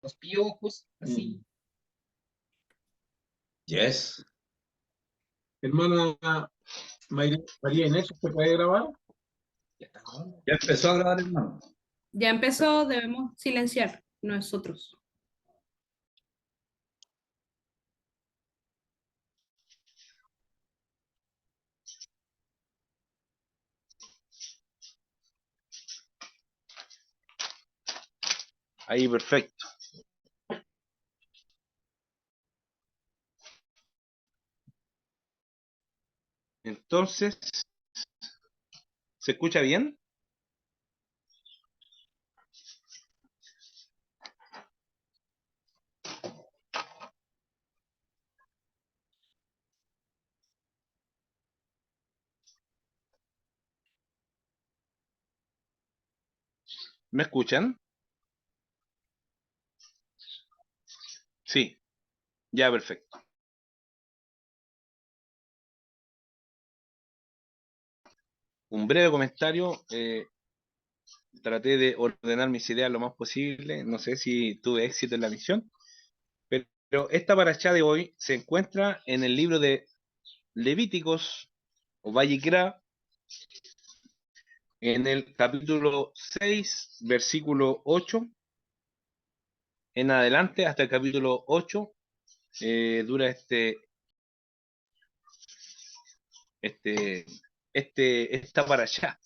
los piojos, así. Yes. Hermana María Inés, ¿se puede grabar? Ya está, ¿no? Ya empezó a grabar, hermano. Ya empezó, debemos silenciar nosotros. Ahí, perfecto. Entonces, ¿se escucha bien? ¿Me escuchan? Sí, ya, perfecto. Un breve comentario. Traté de ordenar mis ideas lo más posible. No sé si tuve éxito en la misión, pero esta paraxá de hoy se encuentra en el libro de Levíticos o Vayikra, en el capítulo 6, versículo 8 en adelante, hasta el capítulo 8. Dura esta paraxá,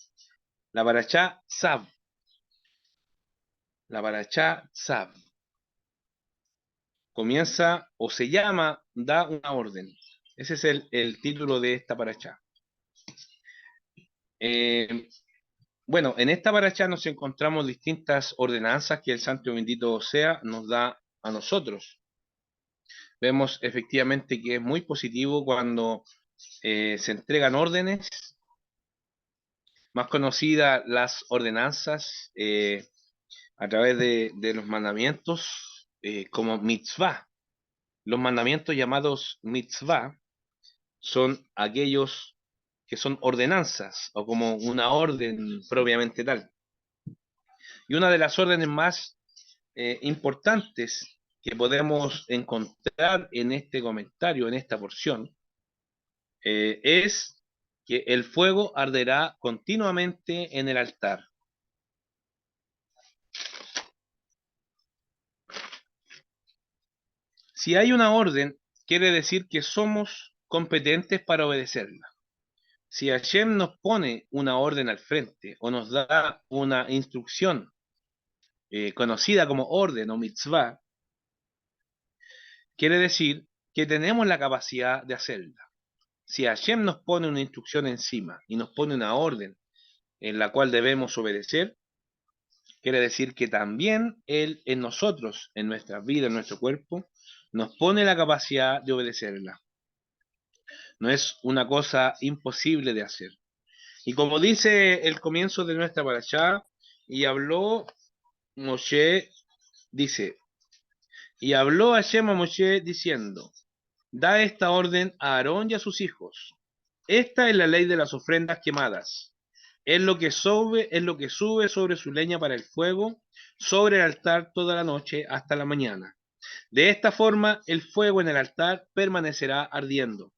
la paraxá Sab, la paraxá Sab. Comienza o se llama, da una orden. Ese es el título de esta paraxá. Bueno, en esta paraxá nos encontramos distintas ordenanzas que el Santo y Bendito sea nos da a nosotros. Vemos efectivamente que es muy positivo cuando se entregan órdenes, más conocidas las ordenanzas a través de los mandamientos como mitzvah. Los mandamientos llamados mitzvah son aquellos que son ordenanzas o como una orden propiamente tal. Y una de las órdenes más importantes que podemos encontrar en este comentario, en esta porción, es que el fuego arderá continuamente en el altar. Si hay una orden, quiere decir que somos competentes para obedecerla. Si Hashem nos pone una orden al frente o nos da una instrucción conocida como orden o mitzvah, quiere decir que tenemos la capacidad de hacerla. Si Hashem nos pone una instrucción encima y nos pone una orden en la cual debemos obedecer, quiere decir que también Él en nosotros, en nuestra vida, en nuestro cuerpo, nos pone la capacidad de obedecerla. No es una cosa imposible de hacer. Y como dice el comienzo de nuestra parashá, y habló Moshe, dice, y habló Hashem a Moshe diciendo, da esta orden a Aarón y a sus hijos. Esta es la ley de las ofrendas quemadas. Es lo que sube sobre su leña para el fuego, sobre el altar toda la noche hasta la mañana. De esta forma, el fuego en el altar permanecerá ardiendo.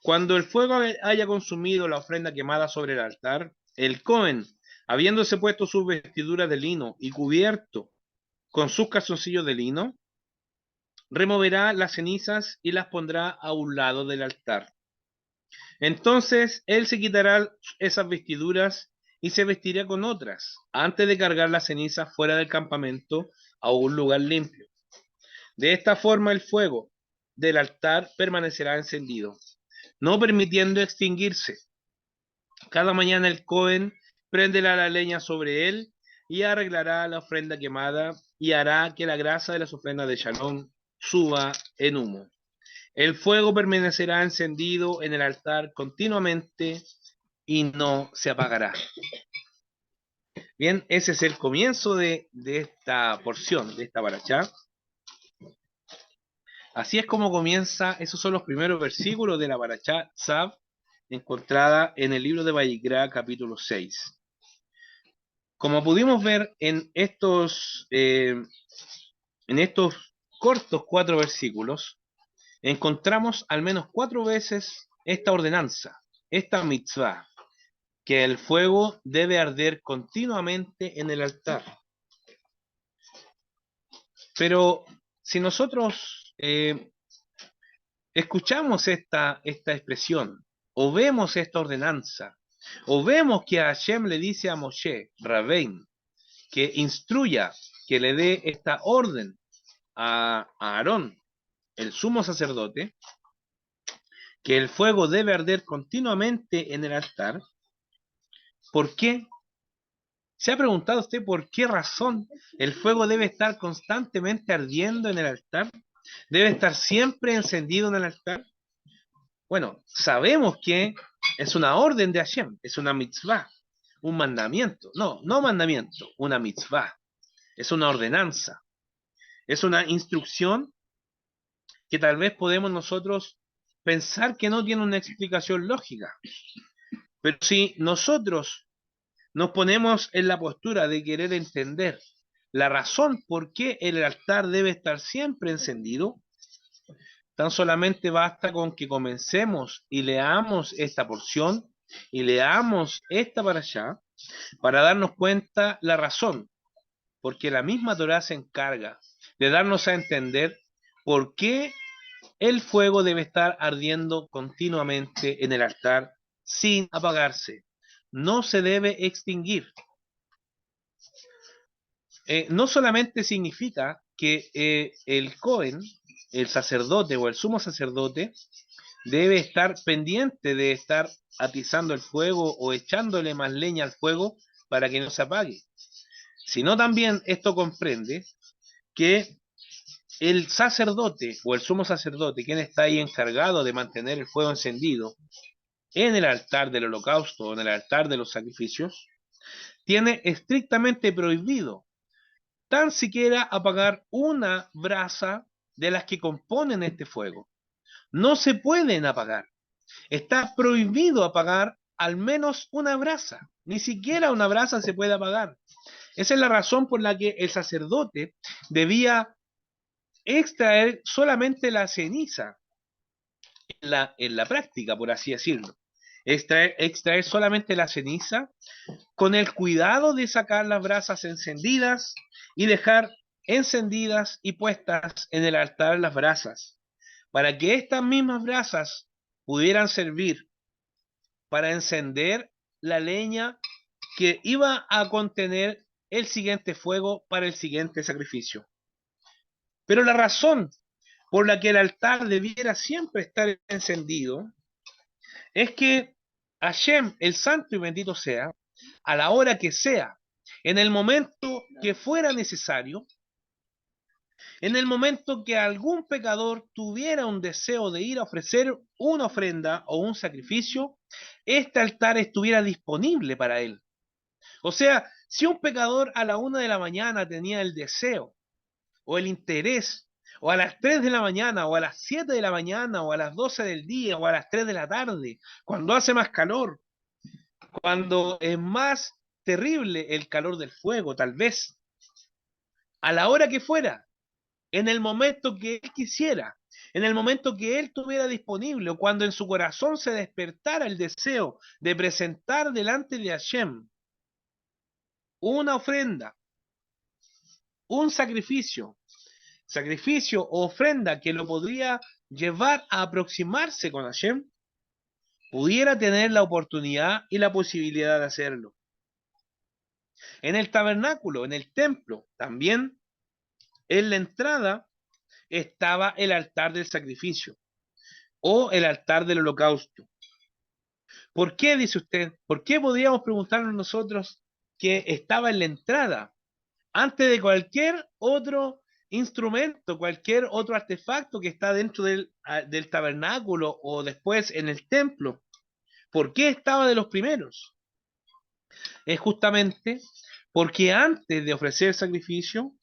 Cuando el fuego haya consumido la ofrenda quemada sobre el altar, el Cohen, habiéndose puesto sus vestiduras de lino y cubierto con sus calzoncillos de lino, removerá las cenizas y las pondrá a un lado del altar. Entonces él se quitará esas vestiduras y se vestirá con otras, antes de cargar las cenizas fuera del campamento a un lugar limpio. De esta forma el fuego del altar permanecerá encendido, no permitiendo extinguirse. Cada mañana el Cohen prenderá la leña sobre él y arreglará la ofrenda quemada y hará que la grasa de las ofrendas de Shalom suba en humo. El fuego permanecerá encendido en el altar continuamente y no se apagará. Bien, ese es el comienzo de esta porción, de esta parashá. Así es como comienza, esos son los primeros versículos de la parashá Tzav, encontrada en el libro de Vayikra, capítulo 6. Como pudimos ver en estos en estos cortos 4 versículos, encontramos al menos 4 veces esta ordenanza, esta mitzvah, que el fuego debe arder continuamente en el altar. Pero si nosotros escuchamos esta expresión, o vemos esta ordenanza, o vemos que Hashem le dice a Moshe, Rabbein, que instruya, que le dé esta orden a Aarón, el sumo sacerdote, que el fuego debe arder continuamente en el altar, ¿por qué? ¿Se ha preguntado usted por qué razón el fuego debe estar constantemente ardiendo en el altar? ¿Debe estar siempre encendido en el altar? Bueno, sabemos que es una orden de Hashem, es una mitzvah, un mandamiento. No mandamiento, una mitzvah. Es una ordenanza. Es una instrucción que tal vez podemos nosotros pensar que no tiene una explicación lógica. Pero si nosotros nos ponemos en la postura de querer entender la razón por qué el altar debe estar siempre encendido, tan solamente basta con que comencemos y leamos esta porción y leamos esta para allá para darnos cuenta la razón, porque la misma Torá se encarga de darnos a entender por qué el fuego debe estar ardiendo continuamente en el altar sin apagarse. No se debe extinguir. No solamente significa que el Cohen, el sacerdote o el sumo sacerdote, debe estar pendiente de estar atizando el fuego o echándole más leña al fuego para que no se apague, sino también esto comprende que el sacerdote o el sumo sacerdote, quien está ahí encargado de mantener el fuego encendido en el altar del holocausto o en el altar de los sacrificios, tiene estrictamente prohibido tan siquiera apagar una brasa de las que componen este fuego. No se pueden apagar. Está prohibido apagar al menos una brasa. Ni siquiera una brasa se puede apagar. Esa es la razón por la que el sacerdote debía extraer solamente la ceniza en la práctica, por así decirlo. Extraer solamente la ceniza con el cuidado de sacar las brasas encendidas y dejar encendidas y puestas en el altar las brasas, para que estas mismas brasas pudieran servir para encender la leña que iba a contener el siguiente fuego para el siguiente sacrificio. Pero la razón por la que el altar debiera siempre estar encendido es que Hashem, el santo y bendito sea, a la hora que sea, en el momento que fuera necesario, en el momento que algún pecador tuviera un deseo de ir a ofrecer una ofrenda o un sacrificio, este altar estuviera disponible para él. O sea, si un pecador a la 1 de la mañana tenía el deseo o el interés, o a las 3 de la mañana, o a las 7 de la mañana, o a las 12 del día, o a las 3 de la tarde, cuando hace más calor, cuando es más terrible el calor del fuego, tal vez, a la hora que fuera, en el momento que él quisiera, en el momento que él tuviera disponible, o cuando en su corazón se despertara el deseo de presentar delante de Hashem una ofrenda, un sacrificio o ofrenda que lo podría llevar a aproximarse con Hashem, pudiera tener la oportunidad y la posibilidad de hacerlo. En el tabernáculo, en el templo, también en la entrada estaba el altar del sacrificio o el altar del holocausto. ¿Por qué, dice usted? ¿Por qué podríamos preguntarnos nosotros que estaba en la entrada antes de cualquier otro instrumento, cualquier otro artefacto que está dentro del tabernáculo o después en el templo? ¿Por qué estaba de los primeros? Es justamente porque antes de ofrecer sacrificio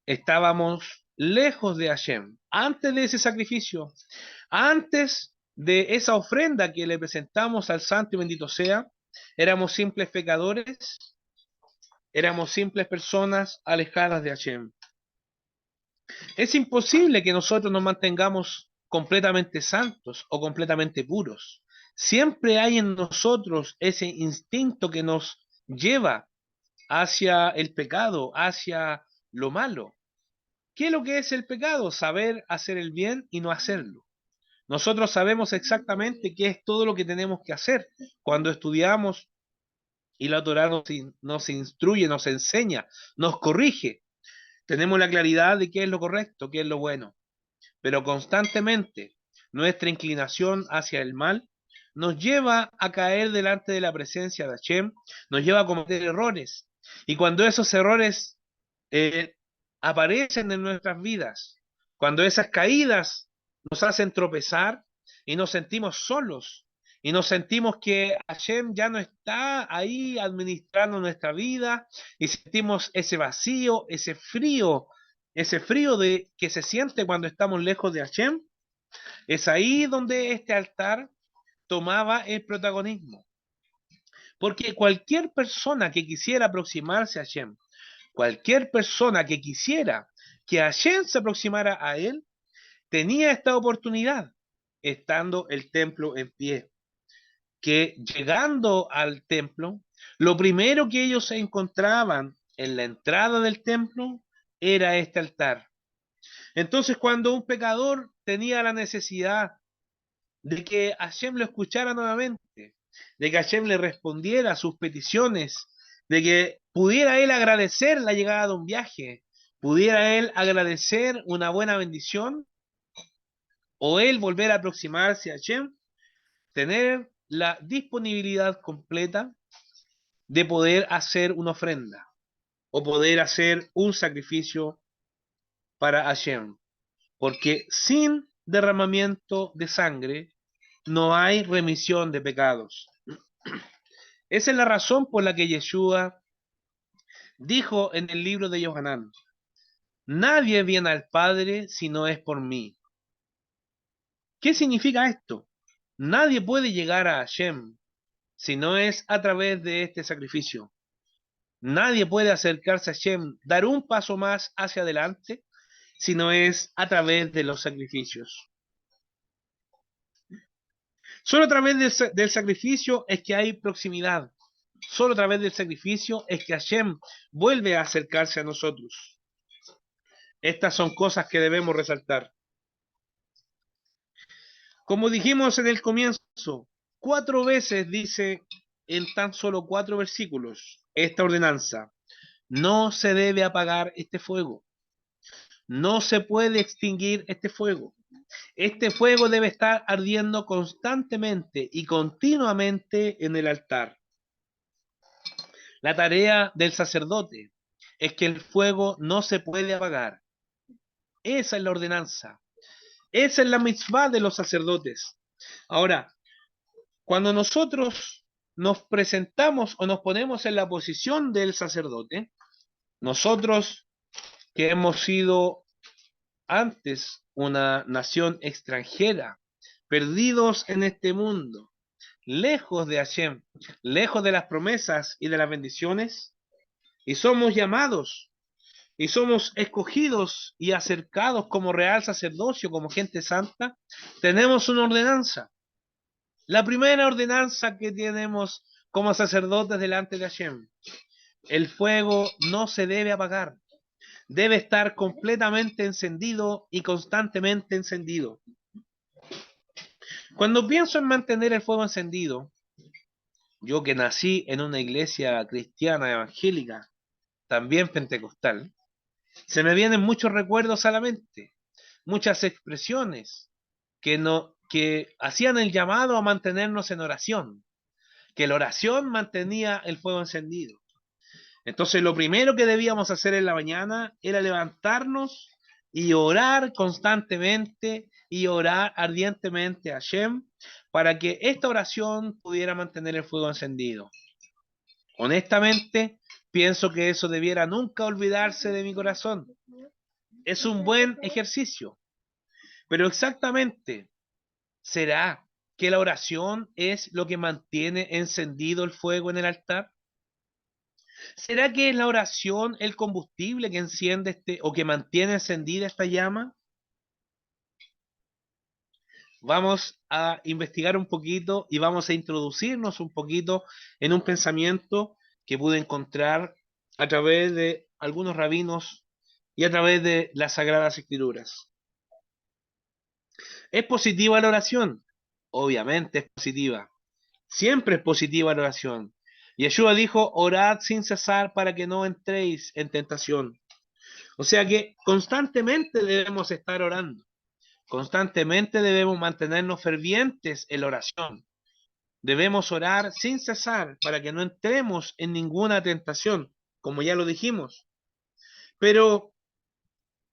estábamos lejos de Hashem. Antes de ese sacrificio, antes de esa ofrenda que le presentamos al santo y bendito sea, éramos simples pecadores, éramos simples personas alejadas de Hashem. Es imposible que nosotros nos mantengamos completamente santos o completamente puros. Siempre hay en nosotros ese instinto que nos lleva hacia el pecado, hacia lo malo. ¿Qué es lo que es el pecado? Saber hacer el bien y no hacerlo. Nosotros sabemos exactamente qué es todo lo que tenemos que hacer cuando estudiamos y la Torá nos instruye, nos enseña, nos corrige. Tenemos la claridad de qué es lo correcto, qué es lo bueno, pero constantemente nuestra inclinación hacia el mal nos lleva a caer delante de la presencia de Hashem, nos lleva a cometer errores. Y cuando esos errores eh, aparecen en nuestras vidas, cuando esas caídas nos hacen tropezar y nos sentimos solos y nos sentimos que Hashem ya no está ahí administrando nuestra vida y sentimos ese vacío, ese frío de que se siente cuando estamos lejos de Hashem, es ahí donde este altar tomaba el protagonismo. Porque cualquier persona que quisiera aproximarse a Hashem, cualquier persona que quisiera que Hashem se aproximara a él, tenía esta oportunidad, estando el templo en pie. Que llegando al templo, lo primero que ellos se encontraban en la entrada del templo era este altar. Entonces, cuando un pecador tenía la necesidad de que Hashem lo escuchara nuevamente, de que Hashem le respondiera a sus peticiones, de que pudiera él agradecer la llegada de un viaje, pudiera él agradecer una buena bendición, o él volver a aproximarse a Hashem, tener la disponibilidad completa de poder hacer una ofrenda o poder hacer un sacrificio para Hashem. Porque sin derramamiento de sangre no hay remisión de pecados. Esa es la razón por la que Yeshua dijo en el libro de Yohanan, nadie viene al Padre si no es por mí. ¿Qué significa esto? Nadie puede llegar a Hashem si no es a través de este sacrificio. Nadie puede acercarse a Hashem, dar un paso más hacia adelante, si no es a través de los sacrificios. Solo a través del sacrificio es que hay proximidad. Solo a través del sacrificio es que Hashem vuelve a acercarse a nosotros. Estas son cosas que debemos resaltar. Como dijimos en el comienzo, 4 veces dice en tan solo 4 versículos esta ordenanza. No se debe apagar este fuego. No se puede extinguir este fuego. Este fuego debe estar ardiendo constantemente y continuamente en el altar. La tarea del sacerdote es que el fuego no se puede apagar. Esa es la ordenanza. Esa es la mitzvah de los sacerdotes. Ahora, cuando nosotros nos presentamos o nos ponemos en la posición del sacerdote, nosotros que hemos sido antes una nación extranjera, perdidos en este mundo, lejos de Hashem, lejos de las promesas y de las bendiciones, y somos llamados, y somos escogidos y acercados como real sacerdocio, como gente santa, tenemos una ordenanza. La primera ordenanza que tenemos como sacerdotes delante de Hashem, el fuego no se debe apagar. Debe estar completamente encendido y constantemente encendido. Cuando pienso en mantener el fuego encendido, yo que nací en una iglesia cristiana evangélica, también pentecostal, se me vienen muchos recuerdos a la mente, muchas expresiones que hacían el llamado a mantenernos en oración, que la oración mantenía el fuego encendido. Entonces, lo primero que debíamos hacer en la mañana era levantarnos y orar constantemente y orar ardientemente a Hashem para que esta oración pudiera mantener el fuego encendido. Honestamente, pienso que eso debiera nunca olvidarse de mi corazón. Es un buen ejercicio, pero exactamente, ¿será que la oración es lo que mantiene encendido el fuego en el altar? ¿Será que es la oración el combustible que enciende o que mantiene encendida esta llama? Vamos a investigar un poquito y vamos a introducirnos un poquito en un pensamiento que pude encontrar a través de algunos rabinos y a través de las Sagradas Escrituras. ¿Es positiva la oración? Obviamente es positiva. Siempre es positiva la oración. Yeshua dijo, orad sin cesar para que no entréis en tentación. O sea que constantemente debemos estar orando. Constantemente debemos mantenernos fervientes en la oración. Debemos orar sin cesar para que no entremos en ninguna tentación, como ya lo dijimos. Pero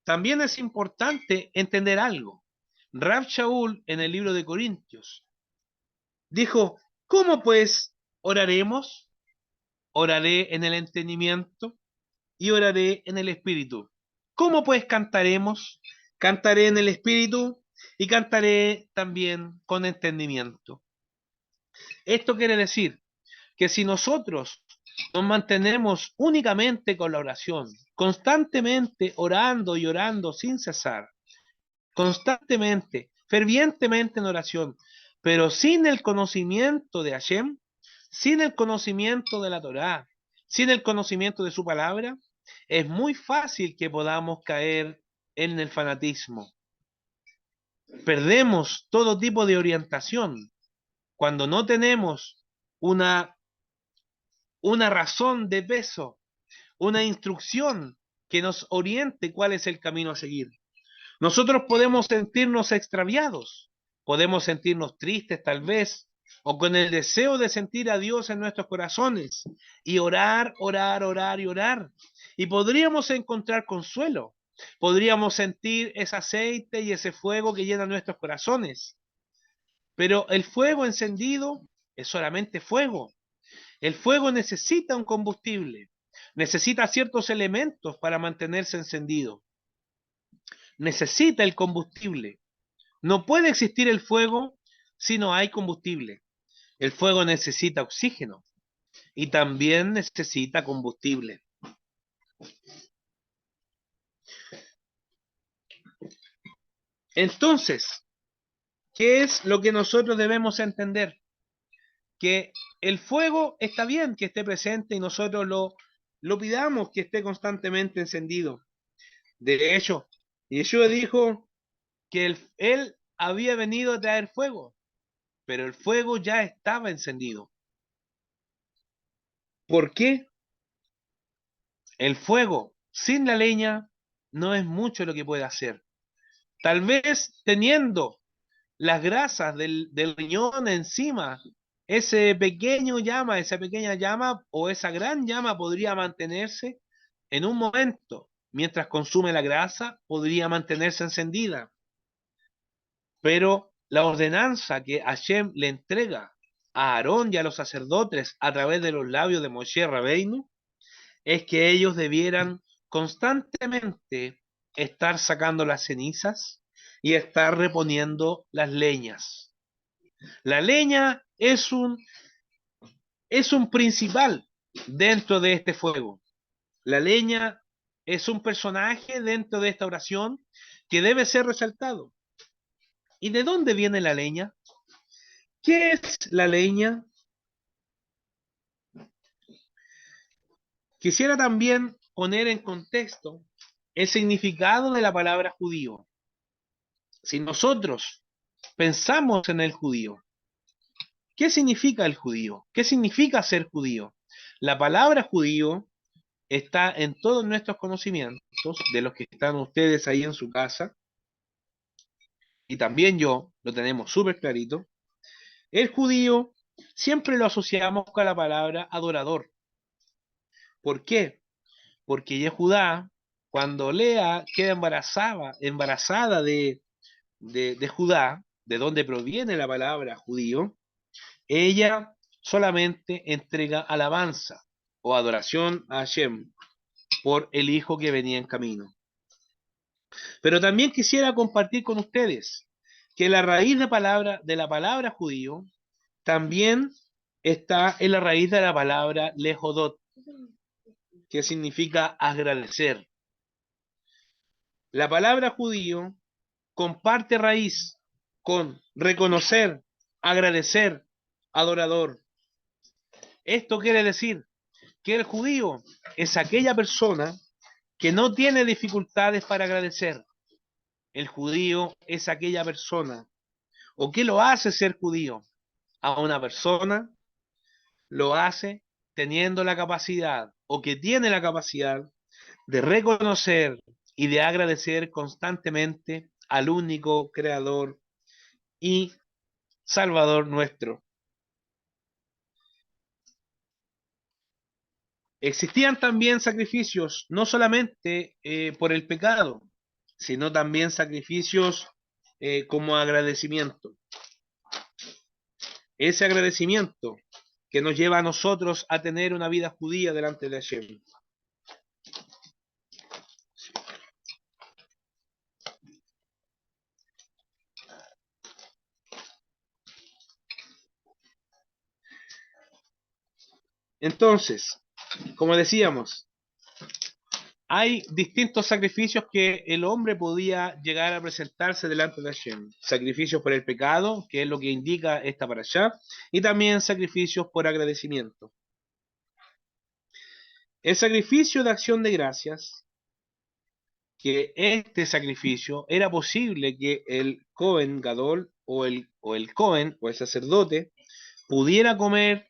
también es importante entender algo. Rab Shaul, en el libro de Corintios, dijo, ¿cómo pues oraremos? Oraré en el entendimiento y oraré en el espíritu. ¿Cómo pues cantaremos? Cantaré en el espíritu y cantaré también con entendimiento. Esto quiere decir que si nosotros nos mantenemos únicamente con la oración, constantemente orando y orando sin cesar, constantemente, fervientemente en oración, pero sin el conocimiento de Hashem, sin el conocimiento de la Torá, sin el conocimiento de su palabra, es muy fácil que podamos caer en el fanatismo. Perdemos todo tipo de orientación cuando no tenemos una razón de peso, una instrucción que nos oriente cuál es el camino a seguir. Nosotros podemos sentirnos extraviados, podemos sentirnos tristes tal vez, o con el deseo de sentir a Dios en nuestros corazones, y orar, orar, orar y orar. Y podríamos encontrar consuelo, podríamos sentir ese aceite y ese fuego que llena nuestros corazones. Pero el fuego encendido es solamente fuego. El fuego necesita un combustible, necesita ciertos elementos para mantenerse encendido. Necesita el combustible. No puede existir el fuego si no hay combustible. El fuego necesita oxígeno y también necesita combustible. Entonces, ¿qué es lo que nosotros debemos entender? Que el fuego está bien que esté presente y nosotros lo pidamos que esté constantemente encendido. De hecho, Yeshua dijo que él había venido a traer fuego, pero el fuego ya estaba encendido. ¿Por qué? El fuego sin la leña no es mucho lo que puede hacer. Tal vez teniendo las grasas del riñón encima, ese pequeño llama, esa pequeña llama o esa gran llama podría mantenerse en un momento. Mientras consume la grasa, podría mantenerse encendida. Pero la ordenanza que Hashem le entrega a Aarón y a los sacerdotes a través de los labios de Moshe Rabeinu es que ellos debieran constantemente estar sacando las cenizas y estar reponiendo las leñas. La leña es un principal dentro de este fuego. La leña es un personaje dentro de esta oración que debe ser resaltado. ¿Y de dónde viene la leña? ¿Qué es la leña? Quisiera también poner en contexto el significado de la palabra judío. Si nosotros pensamos en el judío, ¿qué significa el judío? ¿Qué significa ser judío? La palabra judío está en todos nuestros conocimientos, de los que están ustedes ahí en su casa, y también yo, lo tenemos súper clarito. El judío siempre lo asociamos con la palabra adorador. ¿Por qué? Porque Yehudá, cuando Lea queda embarazada de Judá, de donde proviene la palabra judío, ella solamente entrega alabanza o adoración a Hashem por el hijo que venía en camino. Pero también quisiera compartir con ustedes que la raíz de la palabra judío también está en la raíz de la palabra lejodot. que significa agradecer. La palabra judío comparte raíz con reconocer, agradecer, adorador. Esto quiere decir que el judío es aquella persona que no tiene dificultades para agradecer. El judío es aquella persona, o que lo hace ser judío. A una persona lo hace teniendo la capacidad, o que tiene la capacidad de reconocer y de agradecer constantemente al único creador y salvador nuestro. Existían también sacrificios, no solamente por el pecado, sino también sacrificios como agradecimiento. Ese agradecimiento que nos lleva a nosotros a tener una vida judía delante de Hashem. Entonces, como decíamos, hay distintos sacrificios que el hombre podía llegar a presentarse delante de Hashem. Sacrificios por el pecado, que es lo que indica esta parashá, y también sacrificios por agradecimiento. El sacrificio de acción de gracias, que este sacrificio era posible que el Cohen Gadol o el Cohen o el sacerdote pudiera comer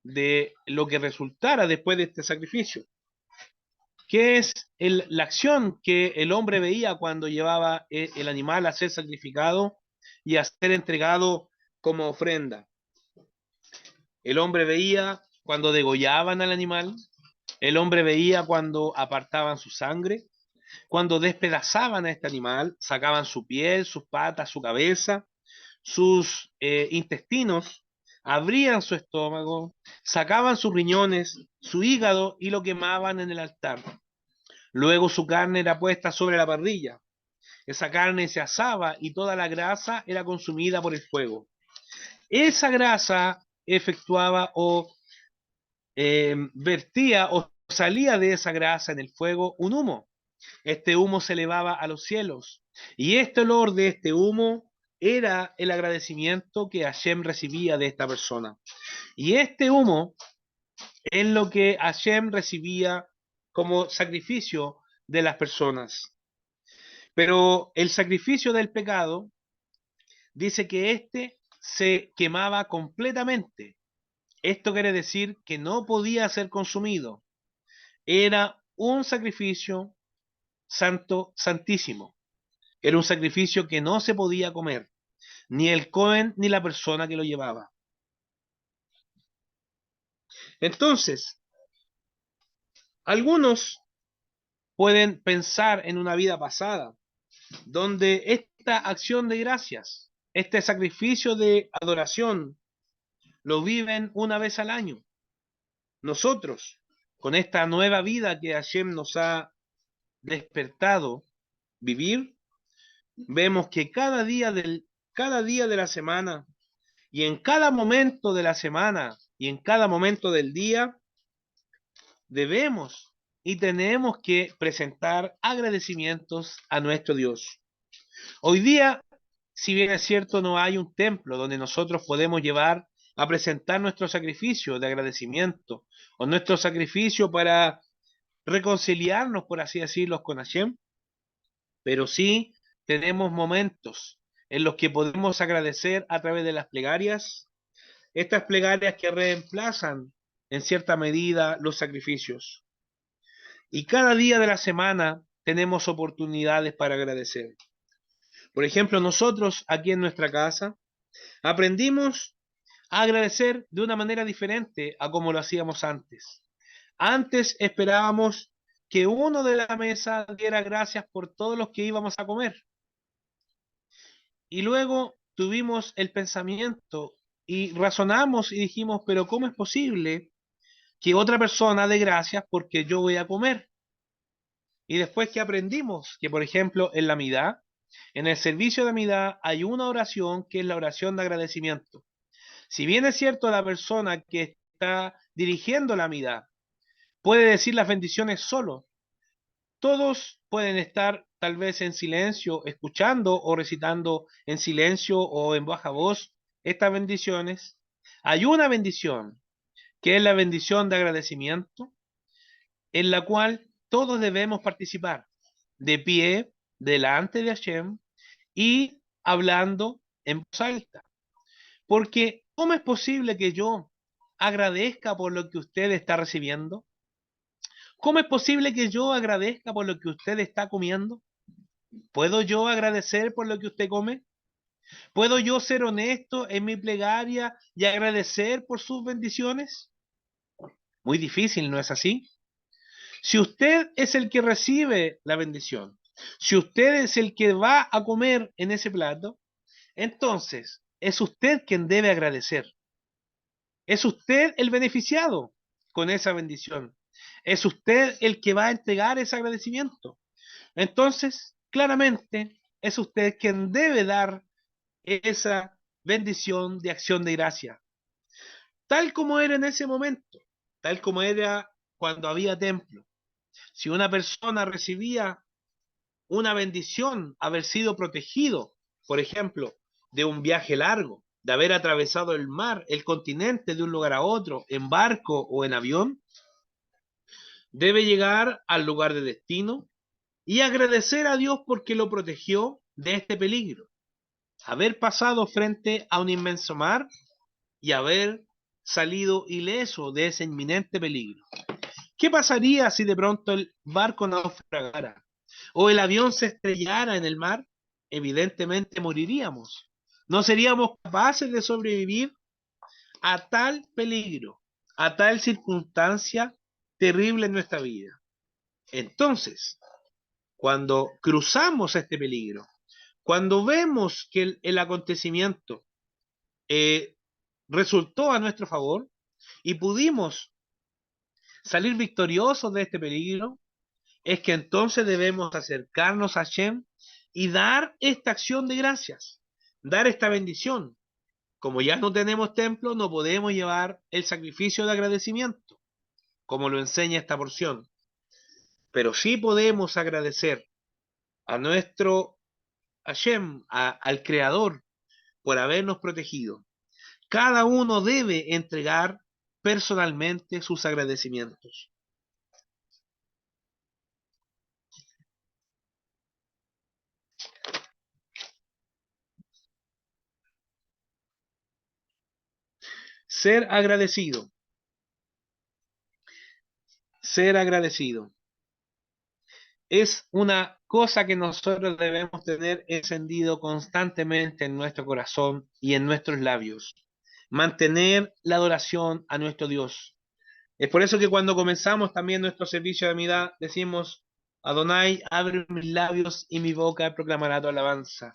de lo que resultara después de este sacrificio, que es la acción que el hombre veía cuando llevaba el animal a ser sacrificado y a ser entregado como ofrenda. El hombre veía cuando degollaban al animal, el hombre veía cuando apartaban su sangre, cuando despedazaban a este animal, sacaban su piel, sus patas, su cabeza, sus intestinos, abrían su estómago, sacaban sus riñones, su hígado y lo quemaban en el altar. Luego su carne era puesta sobre la parrilla. Esa carne se asaba y toda la grasa era consumida por el fuego. Esa grasa efectuaba o vertía o salía de esa grasa en el fuego un humo. Este humo se elevaba a los cielos y este olor de este humo era el agradecimiento que Hashem recibía de esta persona. Y este humo es lo que Hashem recibía como sacrificio de las personas. Pero el sacrificio del pecado dice que éste se quemaba completamente. Esto quiere decir que no podía ser consumido. Era un sacrificio santo, santísimo. Era un sacrificio que no se podía comer, ni el Cohen ni la persona que lo llevaba. Entonces, algunos pueden pensar en una vida pasada, donde esta acción de gracias, este sacrificio de adoración, lo viven una vez al año. Nosotros, con esta nueva vida que Hashem nos ha despertado vivir, vemos que cada día de la semana y en cada momento de la semana y en cada momento del día debemos y tenemos que presentar agradecimientos a nuestro Dios. Hoy día, si bien es cierto, no hay un templo donde nosotros podemos llevar a presentar nuestro sacrificio de agradecimiento o nuestro sacrificio para reconciliarnos, por así decirlo, con Hashem, pero sí tenemos momentos en los que podemos agradecer a través de las plegarias, estas plegarias que reemplazan en cierta medida los sacrificios. Y cada día de la semana tenemos oportunidades para agradecer. Por ejemplo, nosotros aquí en nuestra casa aprendimos a agradecer de una manera diferente a como lo hacíamos antes. Antes esperábamos que uno de la mesa diera gracias por todos los que íbamos a comer. Y luego tuvimos el pensamiento y razonamos y dijimos, pero ¿cómo es posible que otra persona dé gracias porque yo voy a comer? Y después que aprendimos que, por ejemplo, en la Midá, en el servicio de Midá, hay una oración que es la oración de agradecimiento. Si bien es cierto la persona que está dirigiendo la Midá puede decir las bendiciones solo. Todos pueden estar tal vez en silencio, escuchando o recitando en silencio o en baja voz estas bendiciones. Hay una bendición, que es la bendición de agradecimiento, en la cual todos debemos participar, de pie, delante de Hashem y hablando en voz alta. Porque, ¿cómo es posible que yo agradezca por lo que usted está recibiendo? ¿Cómo es posible que yo agradezca por lo que usted está comiendo? ¿Puedo yo agradecer por lo que usted come? ¿Puedo yo ser honesto en mi plegaria y agradecer por sus bendiciones? Muy difícil, ¿no es así? Si usted es el que recibe la bendición, si usted es el que va a comer en ese plato, entonces es usted quien debe agradecer. Es usted el beneficiado con esa bendición. Es usted el que va a entregar ese agradecimiento. Entonces, claramente, es usted quien debe dar esa bendición de acción de gracia, tal como era en ese momento, tal como era cuando había templo. Si una persona recibía una bendición, haber sido protegido, por ejemplo, de un viaje largo, de haber atravesado el mar, el continente de un lugar a otro, en barco o en avión, debe llegar al lugar de destino y agradecer a Dios porque lo protegió de este peligro. Haber pasado frente a un inmenso mar y haber salido ileso de ese inminente peligro. ¿Qué pasaría si de pronto el barco naufragara o el avión se estrellara en el mar? Evidentemente moriríamos. No seríamos capaces de sobrevivir a tal peligro, a tal circunstancia terrible en nuestra vida. Entonces, cuando cruzamos este peligro, cuando vemos que el acontecimiento eh, resultó a nuestro favor y pudimos salir victoriosos de este peligro, es que entonces debemos acercarnos a Hashem y dar esta acción de gracias, dar esta bendición. Como ya no tenemos templo, no podemos llevar el sacrificio de agradecimiento, como lo enseña esta porción. Pero sí podemos agradecer a nuestro Hashem, al Creador, por habernos protegido. Cada uno debe entregar personalmente sus agradecimientos. Ser agradecido. Ser agradecido es una cosa que nosotros debemos tener encendido constantemente en nuestro corazón y en nuestros labios. Mantener la adoración a nuestro Dios. Es por eso que cuando comenzamos también nuestro servicio de amidad, decimos, Adonai, abre mis labios y mi boca proclamará tu alabanza.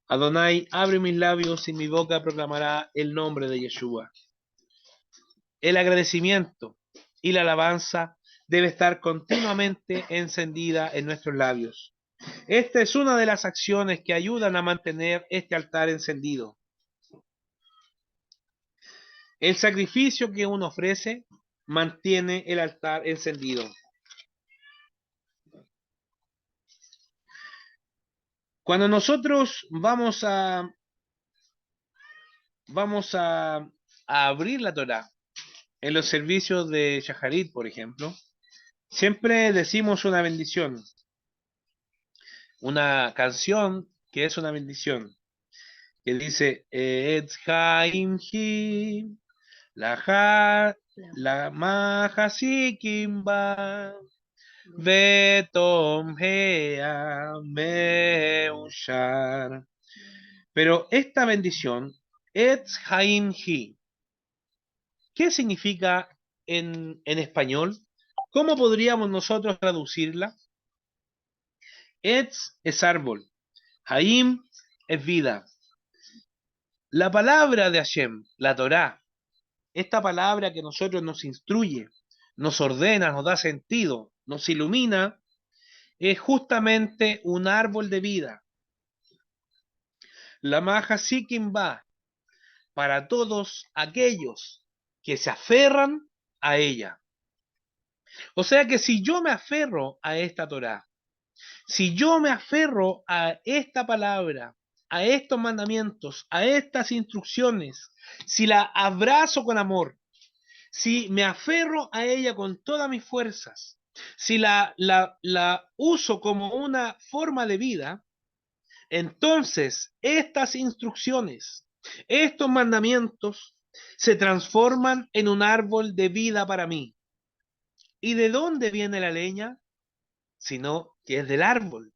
Adonai, abre mis labios y mi boca proclamará el nombre de Yeshua. El agradecimiento y la alabanza debe estar continuamente encendida en nuestros labios. Esta es una de las acciones que ayudan a mantener este altar encendido. El sacrificio que uno ofrece mantiene el altar encendido. Cuando nosotros vamos a abrir la Torá en los servicios de Shaharit, por ejemplo, siempre decimos una bendición, una canción que es una bendición, que dice Etz Haim Hi, la Mahasikim Ba, Vetom Hea Meushar. Pero esta bendición, Etz Haim Hi, ¿qué significa en español? ¿Cómo podríamos nosotros traducirla? Etz es árbol, Haim es vida. La palabra de Hashem, la Torá, esta palabra que nosotros nos instruye, nos ordena, nos da sentido, nos ilumina, es justamente un árbol de vida. La maja sikim va para todos aquellos que se aferran a ella. O sea que si yo me aferro a esta Torá, si yo me aferro a esta palabra, a estos mandamientos, a estas instrucciones, si la abrazo con amor, si me aferro a ella con todas mis fuerzas, si la uso como una forma de vida, entonces estas instrucciones, estos mandamientos, se transforman en un árbol de vida para mí. ¿Y de dónde viene la leña? Sino que es del árbol.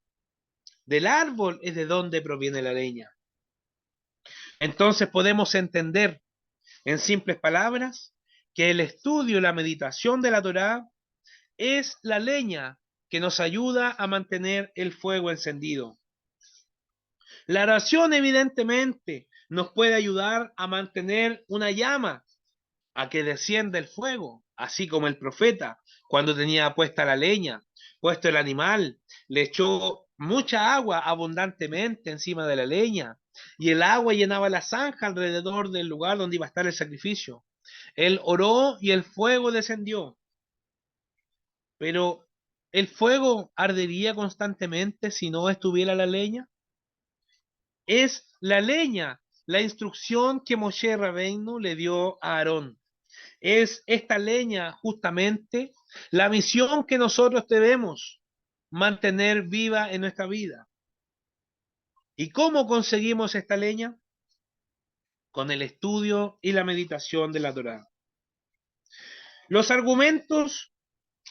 Del árbol es de donde proviene la leña. Entonces podemos entender, en simples palabras, que el estudio y la meditación de la Torá es la leña que nos ayuda a mantener el fuego encendido. La oración, evidentemente, nos puede ayudar a mantener una llama, a que descienda el fuego, así como el profeta, cuando tenía puesta la leña, puesto el animal, le echó mucha agua abundantemente encima de la leña, y el agua llenaba la zanja alrededor del lugar donde iba a estar el sacrificio. Él oró y el fuego descendió, pero ¿el fuego ardería constantemente si no estuviera la leña? Es la leña la instrucción que Moshe Rabbeinu le dio a Aarón. Es esta leña justamente la misión que nosotros debemos mantener viva en nuestra vida. ¿Y cómo conseguimos esta leña? Con el estudio y la meditación de la Torá. Los argumentos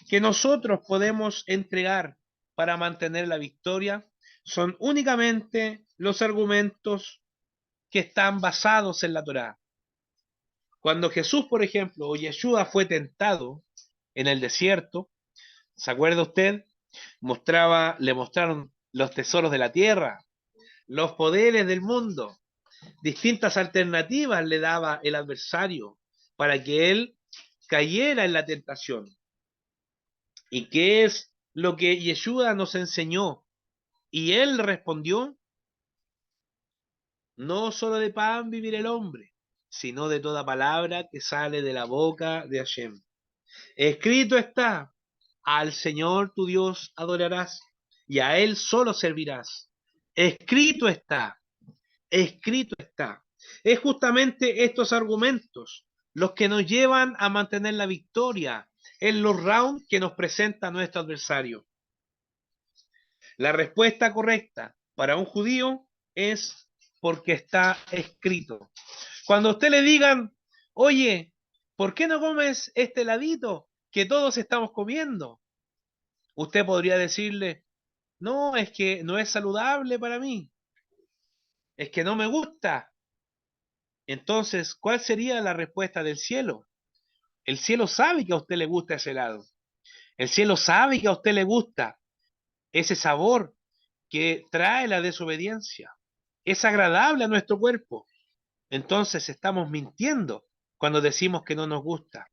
que nosotros podemos entregar para mantener la victoria son únicamente los argumentos que están basados en la Torá. Cuando Jesús, por ejemplo, o Yeshua fue tentado en el desierto, ¿se acuerda usted? Le mostraron los tesoros de la tierra, los poderes del mundo, distintas alternativas le daba el adversario para que él cayera en la tentación. ¿Y qué es lo que Yeshua nos enseñó? Y él respondió: no solo de pan vivir el hombre, sino de toda palabra que sale de la boca de Hashem. Escrito está: al Señor tu Dios adorarás y a Él solo servirás. Escrito está, escrito está. Es justamente estos argumentos los que nos llevan a mantener la victoria en los rounds que nos presenta nuestro adversario. La respuesta correcta para un judío es porque está escrito. Cuando a usted le digan: oye, ¿por qué no comes este heladito que todos estamos comiendo? Usted podría decirle: no, es que no es saludable para mí, es que no me gusta. Entonces, ¿cuál sería la respuesta del cielo? El cielo sabe que a usted le gusta ese helado. El cielo sabe que a usted le gusta ese sabor que trae la desobediencia. Es agradable a nuestro cuerpo. Entonces estamos mintiendo cuando decimos que no nos gusta.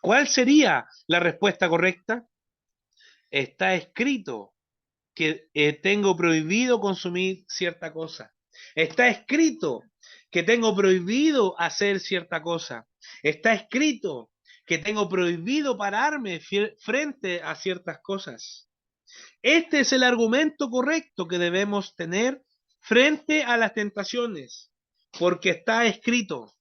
¿Cuál sería la respuesta correcta? Está escrito que tengo prohibido consumir cierta cosa. Está escrito que tengo prohibido hacer cierta cosa. Está escrito que tengo prohibido pararme frente a ciertas cosas. Este es el argumento correcto que debemos tener frente a las tentaciones, porque está escrito.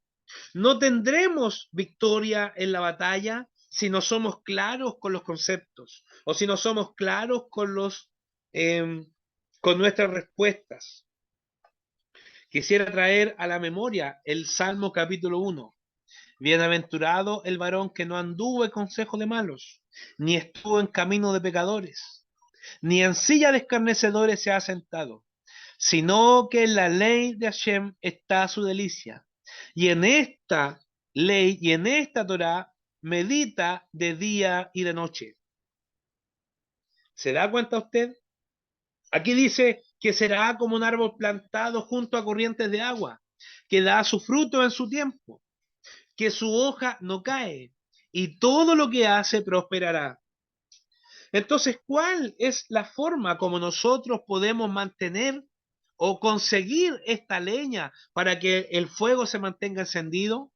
No tendremos victoria en la batalla si no somos claros con los conceptos o si no somos claros con con nuestras respuestas. Quisiera traer a la memoria el Salmo capítulo 1. Bienaventurado el varón que no anduvo en consejo de malos, ni estuvo en camino de pecadores, ni en silla de escarnecedores se ha sentado, sino que en la ley de Hashem está su delicia. Y en esta ley y en esta Torá medita de día y de noche. ¿Se da cuenta usted? Aquí dice que será como un árbol plantado junto a corrientes de agua, que da su fruto en su tiempo, que su hoja no cae, y todo lo que hace prosperará. Entonces, ¿cuál es la forma como nosotros podemos mantener o conseguir esta leña para que el fuego se mantenga encendido?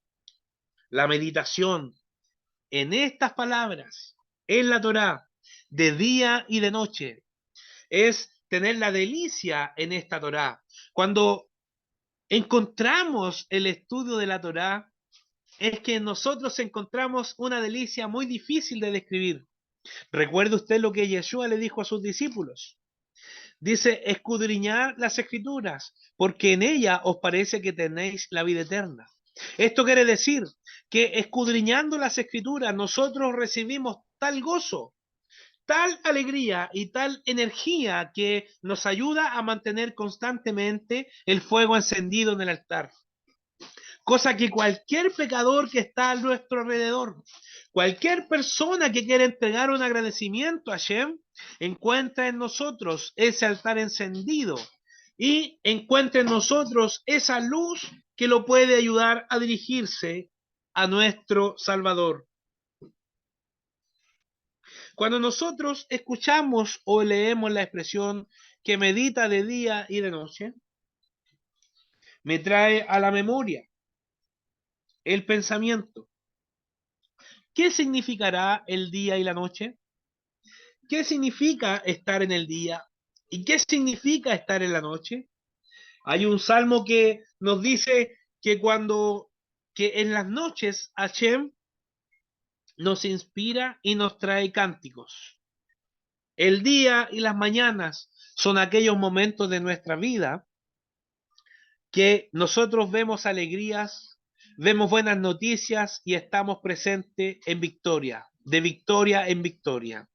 La meditación en estas palabras, en la Torá, de día y de noche. Es tener la delicia en esta Torá. Cuando encontramos el estudio de la Torá, es que nosotros encontramos una delicia muy difícil de describir. ¿Recuerda usted lo que Yeshua le dijo a sus discípulos? Dice, escudriñar las escrituras, porque en ellas os parece que tenéis la vida eterna. Esto quiere decir que escudriñando las escrituras nosotros recibimos tal gozo, tal alegría y tal energía que nos ayuda a mantener constantemente el fuego encendido en el altar. Cosa que cualquier pecador que está a nuestro alrededor, cualquier persona que quiera entregar un agradecimiento a Hashem, encuentra en nosotros ese altar encendido y encuentra en nosotros esa luz que lo puede ayudar a dirigirse a nuestro Salvador. Cuando nosotros escuchamos o leemos la expresión que medita de día y de noche, me trae a la memoria el pensamiento. ¿Qué significará el día y la noche? ¿Qué significa estar en el día? ¿Y qué significa estar en la noche? Hay un salmo que nos dice que que en las noches Hashem nos inspira y nos trae cánticos. El día y las mañanas son aquellos momentos de nuestra vida que nosotros vemos alegrías, vemos buenas noticias y estamos presentes en victoria, de victoria en victoria.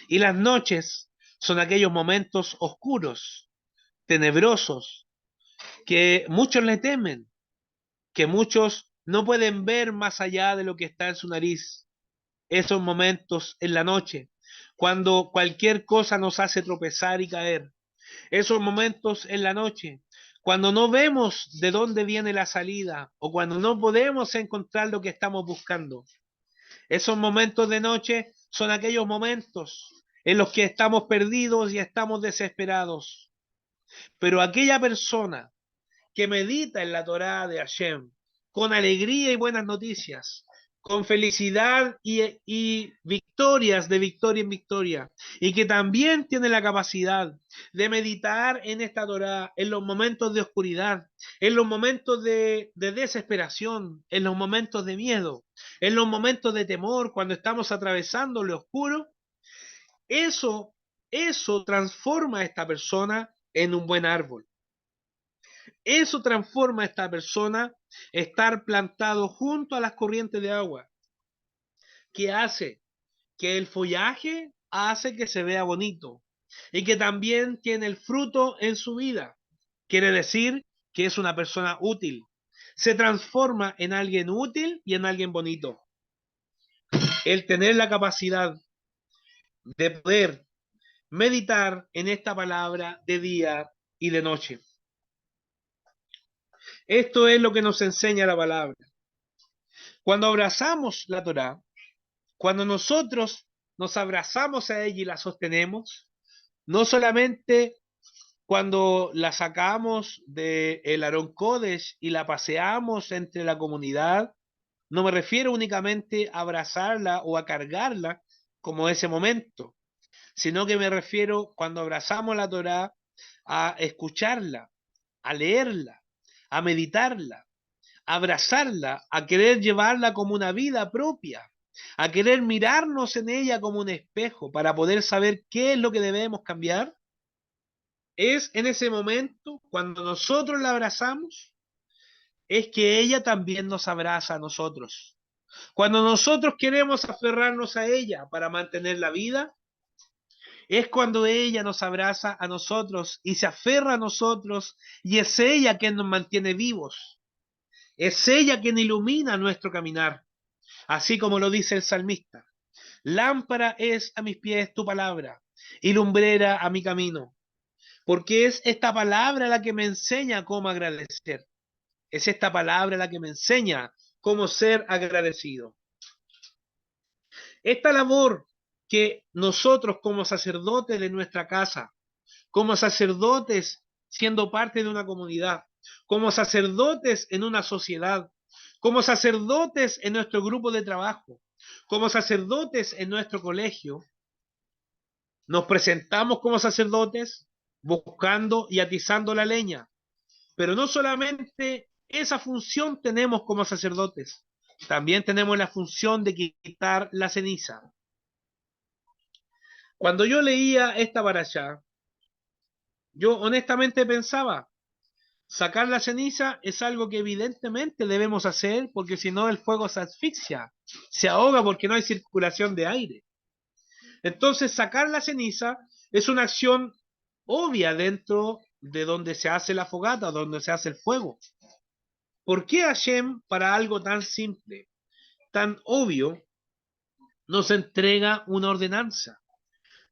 Y las noches son aquellos momentos oscuros, tenebrosos, que muchos le temen, que muchos no pueden ver más allá de lo que está en su nariz. Esos momentos en la noche, cuando cualquier cosa nos hace tropezar y caer. Esos momentos en la noche, cuando no vemos de dónde viene la salida o cuando no podemos encontrar lo que estamos buscando. Esos momentos de noche son aquellos momentos en los que estamos perdidos y estamos desesperados. Pero aquella persona que medita en la Torá de Hashem con alegría y buenas noticias, con felicidad y victorias de victoria en victoria, y que también tiene la capacidad de meditar en esta Torá en los momentos de oscuridad, en los momentos de desesperación, en los momentos de miedo, en los momentos de temor, cuando estamos atravesando lo oscuro, eso, eso transforma a esta persona en un buen árbol. Eso transforma a esta persona estar plantado junto a las corrientes de agua, que hace que el follaje hace que se vea bonito y que también tiene el fruto en su vida. Quiere decir que es una persona útil. Se transforma en alguien útil y en alguien bonito. El tener la capacidad de poder meditar en esta palabra de día y de noche. Esto es lo que nos enseña la palabra. Cuando abrazamos la Torá, cuando nosotros nos abrazamos a ella y la sostenemos, no solamente cuando la sacamos del Arón Kodesh y la paseamos entre la comunidad, no me refiero únicamente a abrazarla o a cargarla como ese momento, sino que me refiero cuando abrazamos la Torá a escucharla, a leerla, a meditarla, a abrazarla, a querer llevarla como una vida propia, a querer mirarnos en ella como un espejo para poder saber qué es lo que debemos cambiar. Es en ese momento, cuando nosotros la abrazamos, es que ella también nos abraza a nosotros. Cuando nosotros queremos aferrarnos a ella para mantener la vida, es cuando ella nos abraza a nosotros y se aferra a nosotros y es ella quien nos mantiene vivos. Es ella quien ilumina nuestro caminar. Así como lo dice el salmista. Lámpara es a mis pies tu palabra y lumbrera a mi camino. Porque es esta palabra la que me enseña cómo agradecer. Es esta palabra la que me enseña cómo ser agradecido. Esta labor que nosotros como sacerdotes de nuestra casa, como sacerdotes siendo parte de una comunidad, como sacerdotes en una sociedad, como sacerdotes en nuestro grupo de trabajo, Como sacerdotes en nuestro colegio, nos presentamos como sacerdotes buscando y atizando la leña. Pero no solamente esa función tenemos como sacerdotes, también tenemos la función de quitar la ceniza. Cuando yo leía esta parashá, yo honestamente pensaba, sacar la ceniza es algo que evidentemente debemos hacer porque si no el fuego se asfixia, se ahoga porque no hay circulación de aire. Entonces sacar la ceniza es una acción obvia dentro de donde se hace la fogata, donde se hace el fuego. ¿Por qué Hashem, para algo tan simple, tan obvio, nos entrega una ordenanza?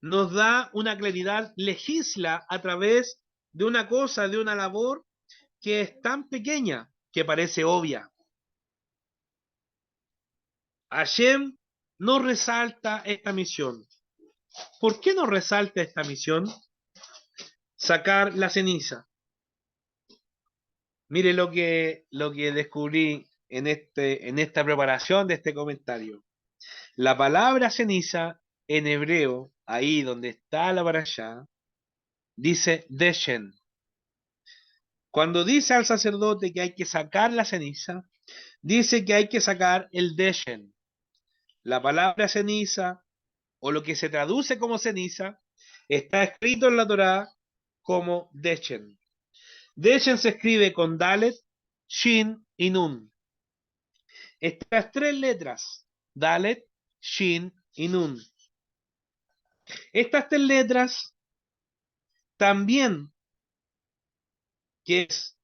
Nos da una claridad, legisla a través de una cosa, de una labor que es tan pequeña que parece obvia. Hashem nos resalta esta misión. ¿Por qué nos resalta esta misión? Sacar la ceniza. Mire lo que descubrí en esta preparación de este comentario. La palabra ceniza en hebreo, ahí donde está la parashá, dice deshen. Cuando dice al sacerdote que hay que sacar la ceniza, dice que hay que sacar el deshen. La palabra ceniza, o lo que se traduce como ceniza, está escrito en la Torá como deshen. Deshen se escribe con Dalet, Shin y Nun. Estas tres letras, Dalet, Shin y Nun. Estas tres letras también, que es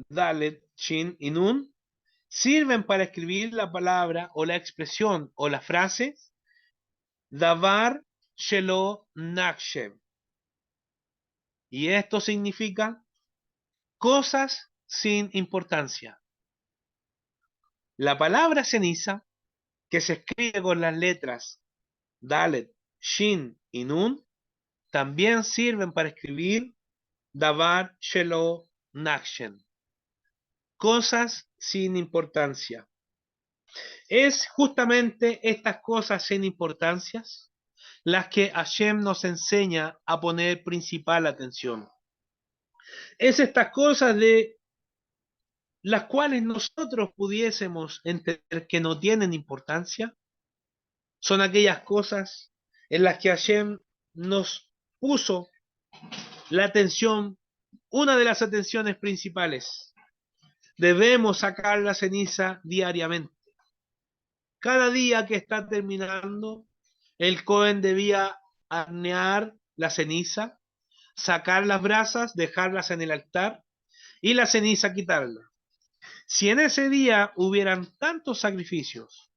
Dalet, Shin y Nun, sirven para escribir la palabra o la expresión o la frase Davar Shelo Nakshem. Y esto significa cosas sin importancia. La palabra ceniza, que se escribe con las letras Dalet, Shin y Nun, también sirven para escribir Davar Shelo Nakshem. Cosas sin importancia. Es justamente estas cosas sin importancias las que Hashem nos enseña a poner principal atención. Es estas cosas de las cuales nosotros pudiésemos entender que no tienen importancia, son aquellas cosas en las que Hashem nos puso la atención, una de las atenciones principales. Debemos sacar la ceniza diariamente. Cada día que está terminando, el Cohen debía hornear la ceniza, sacar las brasas, dejarlas en el altar y la ceniza quitarla. Si en ese día hubieran tantos sacrificios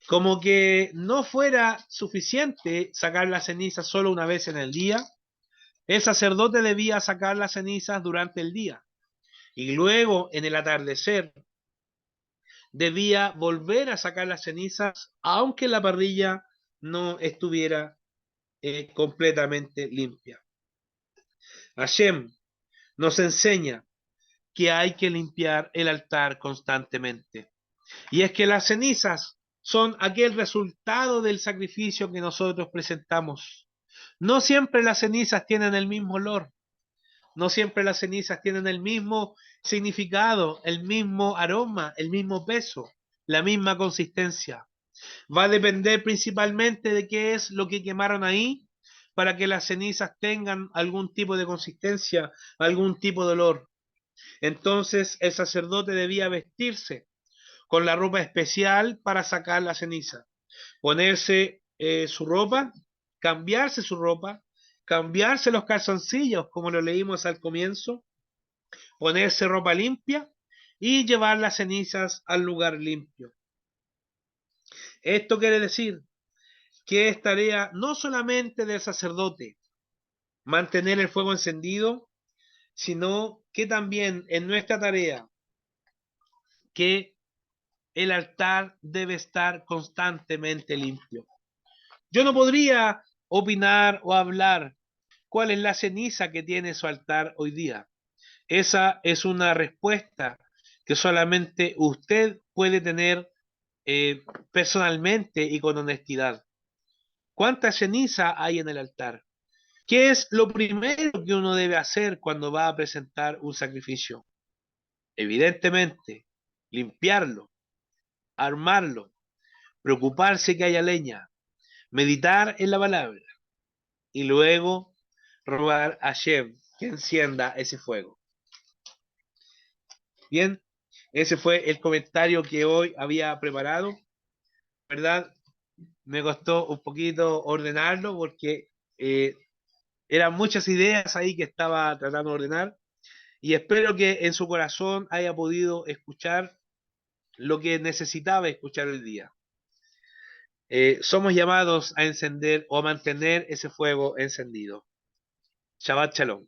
como que no fuera suficiente sacar la ceniza solo una vez en el día, el sacerdote debía sacar las cenizas durante el día y luego en el atardecer debía volver a sacar las cenizas aunque la parrilla no estuviera completamente limpia. Hashem nos enseña que hay que limpiar el altar constantemente. Y es que las cenizas son aquel resultado del sacrificio que nosotros presentamos. No siempre las cenizas tienen el mismo olor, no siempre las cenizas tienen el mismo significado, el mismo aroma, el mismo peso, la misma consistencia. Va a depender principalmente de qué es lo que quemaron ahí para que las cenizas tengan algún tipo de consistencia, algún tipo de olor. Entonces el sacerdote debía vestirse con la ropa especial para sacar la ceniza, ponerse su ropa, cambiarse su ropa, cambiarse los calzoncillos, como lo leímos al comienzo, ponerse ropa limpia y llevar las cenizas al lugar limpio. Esto quiere decir que es tarea no solamente del sacerdote mantener el fuego encendido, sino que también en nuestra tarea que el altar debe estar constantemente limpio. Yo no podría opinar o hablar cuál es la ceniza que tiene su altar hoy día. Esa es una respuesta que solamente usted puede tener personalmente y con honestidad. ¿Cuánta ceniza hay en el altar? ¿Qué es lo primero que uno debe hacer cuando va a presentar un sacrificio? Evidentemente, limpiarlo, armarlo, preocuparse que haya leña, meditar en la palabra y luego rogar a Shem que encienda ese fuego. Bien, ese fue el comentario que hoy había preparado, ¿verdad? Me costó un poquito ordenarlo porque eran muchas ideas ahí que estaba tratando de ordenar y espero que en su corazón haya podido escuchar lo que necesitaba escuchar el día. Somos llamados a encender o a mantener ese fuego encendido. Shabbat Shalom.